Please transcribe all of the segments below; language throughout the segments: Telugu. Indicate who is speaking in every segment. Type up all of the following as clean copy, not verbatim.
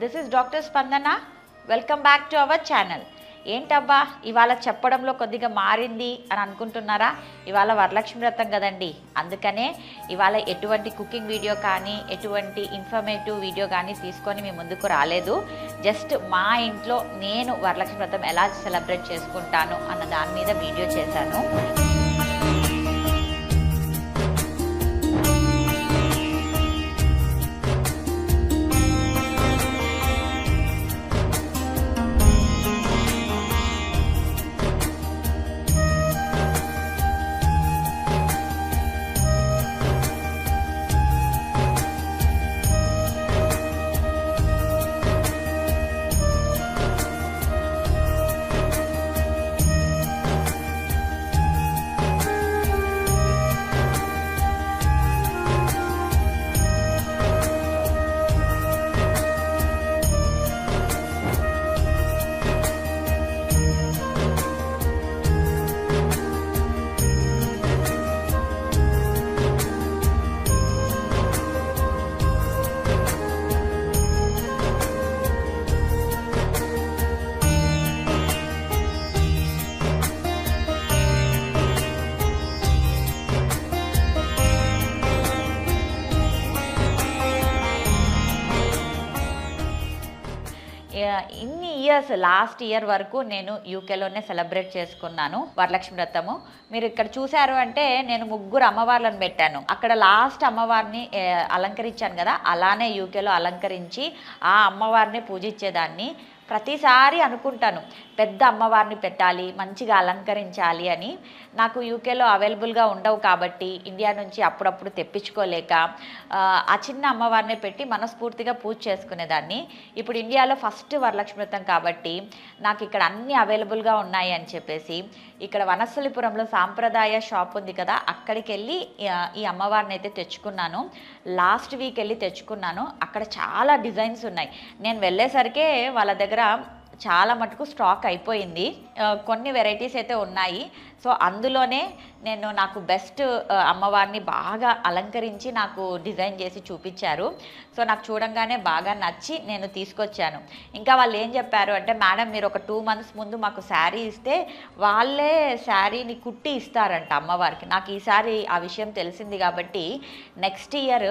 Speaker 1: దిస్ ఈజ్ డాక్టర్ స్పందన. Welcome back to our channel. ఏంటబ్బా ఇవాళ చెప్పడంలో కొద్దిగా మారింది అని అనుకుంటున్నారా? ఇవాళ వరలక్ష్మి వ్రతం కదండి, అందుకనే ఇవాళ ఎటువంటి కుకింగ్ వీడియో కానీ ఎటువంటి ఇన్ఫర్మేటివ్ వీడియో కానీ తీసుకొని మీ ముందుకు రాలేదు. జస్ట్ మా ఇంట్లో నేను వరలక్ష్మి వ్రతం ఎలా సెలబ్రేట్ చేసుకుంటాను అన్న దాని మీద వీడియో చేశాను. ఇన్ని ఇయర్స్ లాస్ట్ ఇయర్ వరకు నేను యూకేలోనే సెలబ్రేట్ చేసుకున్నాను వరలక్ష్మి వ్రతము. మీరు ఇక్కడ చూశారు అంటే నేను 3 అమ్మవార్లను పెట్టాను. అక్కడ లాస్ట్ అమ్మవారిని అలంకరించాను కదా, అలానే యూకేలో అలంకరించి ఆ అమ్మవారిని పూజించేదాన్ని. ప్రతిసారి అనుకుంటాను పెద్ద అమ్మవారిని పెట్టాలి, మంచిగా అలంకరించాలి అని. నాకు యూకేలో అవైలబుల్గా ఉండవు కాబట్టి ఇండియా నుంచి అప్పుడప్పుడు తెప్పించుకోలేక ఆ చిన్న అమ్మవారిని పెట్టి మనస్ఫూర్తిగా పూజ చేసుకునేదాన్ని. ఇప్పుడు ఇండియాలో ఫస్ట్ వరలక్ష్మి వ్రతం కాబట్టి నాకు ఇక్కడ అన్నీ అవైలబుల్గా ఉన్నాయి అని చెప్పేసి ఇక్కడ వనస్థలిపురంలో సాంప్రదాయ షాప్ ఉంది కదా, అక్కడికి వెళ్ళి ఈ అమ్మవారిని అయితే తెచ్చుకున్నాను. లాస్ట్ వీక్ వెళ్ళి తెచ్చుకున్నాను. అక్కడ చాలా డిజైన్స్ ఉన్నాయి. నేను వెళ్ళేసరికే వాళ్ళ దగ్గర చాలా మటుకు స్టాక్ అయిపోయింది. కొన్ని వెరైటీస్ అయితే ఉన్నాయి. సో అందులోనే నేను నాకు బెస్ట్ అమ్మవారిని బాగా అలంకరించి నాకు డిజైన్ చేసి చూపించారు. సో నాకు చూడంగానే బాగా నచ్చి నేను తీసుకొచ్చాను. ఇంకా వాళ్ళు ఏం చెప్పారు అంటే, మేడం మీరు ఒక 2 months ముందు మాకు శారీ ఇస్తే వాళ్ళే శారీని కుట్టి ఇస్తారంట అమ్మవారికి. నాకు ఈసారి ఆ విషయం తెలిసింది కాబట్టి నెక్స్ట్ ఇయర్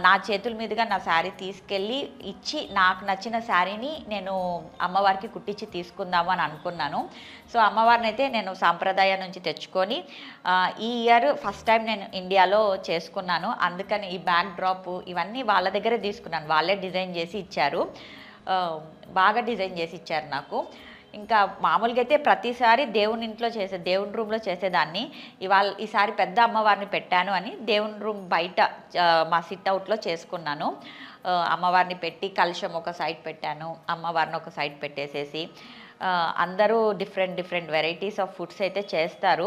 Speaker 1: నా చేతుల మీదుగా నా శారీ తీసుకెళ్ళి ఇచ్చి నాకు నచ్చిన శారీని నేను అమ్మవారికి కుట్టించి తీసుకుందాము అని అనుకున్నాను. సో అమ్మవారిని అయితే నేను సాంప్రదాయ నుంచి తెచ్చుకొని ఈ ఇయర్ ఫస్ట్ టైం నేను ఇండియాలో చేసుకున్నాను. అందుకని ఈ బ్యాక్ డ్రాప్ ఇవన్నీ వాళ్ళ దగ్గరే తీసుకున్నాను. వాళ్ళే డిజైన్ చేసి ఇచ్చారు, బాగా డిజైన్ చేసి ఇచ్చారు నాకు. ఇంకా మామూలుగా అయితే ప్రతిసారి దేవుని రూమ్లో చేసేదాన్ని. ఈసారి పెద్ద అమ్మవారిని పెట్టాను అని దేవుని రూమ్ బయట మా సిట్అవుట్లో చేసుకున్నాను. అమ్మవారిని పెట్టి కలశం ఒక సైడ్ పెట్టాను, అమ్మవారిని ఒక సైడ్ పెట్టేసేసి అందరూ డిఫరెంట్ వెరైటీస్ ఆఫ్ ఫుడ్స్ అయితే చేస్తారు.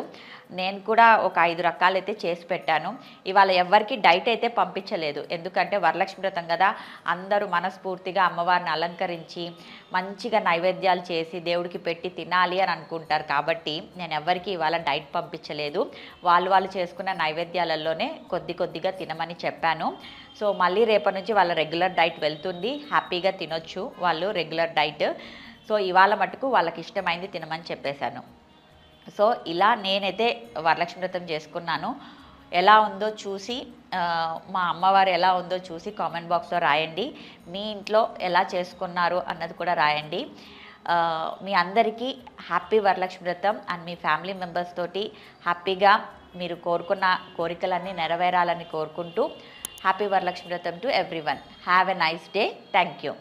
Speaker 1: నేను కూడా ఒక 5 రకాలైతే చేసి పెట్టాను. ఇవాళ ఎవరికి డైట్ అయితే పంపించలేదు, ఎందుకంటే వరలక్ష్మి వ్రతం కదా, అందరూ మనస్ఫూర్తిగా అమ్మవారిని అలంకరించి మంచిగా నైవేద్యాలు చేసి దేవుడికి పెట్టి తినాలి అని అనుకుంటారు. కాబట్టి నేను ఎవరికి ఇవాళ డైట్ పంపించలేదు. వాళ్ళు చేసుకున్న నైవేద్యాలలోనే కొద్దిగా తినమని చెప్పాను. సో మళ్ళీ రేపటి నుంచి వాళ్ళ రెగ్యులర్ డైట్ వెళ్తుంది, హ్యాపీగా తినొచ్చు వాళ్ళు రెగ్యులర్ డైట్. సో ఇవాళ మటుకు వాళ్ళకి ఇష్టమైంది తినమని చెప్పేశాను. సో ఇలా నేనైతే వరలక్ష్మి వ్రతం చేసుకున్నాను. ఎలా ఉందో చూసి మా అమ్మవారు ఎలా ఉందో చూసి కామెంట్ బాక్స్లో రాయండి. మీ ఇంట్లో ఎలా చేసుకున్నారు అన్నది కూడా రాయండి. మీ అందరికీ హ్యాపీ వరలక్ష్మి వ్రతం అండ్ మీ ఫ్యామిలీ మెంబర్స్ తోటి హ్యాపీగా మీరు కోరుకున్న కోరికలన్నీ నెరవేరాలని కోరుకుంటూ హ్యాపీ వరలక్ష్మి వ్రతం to everyone. Have a nice day. Thank you.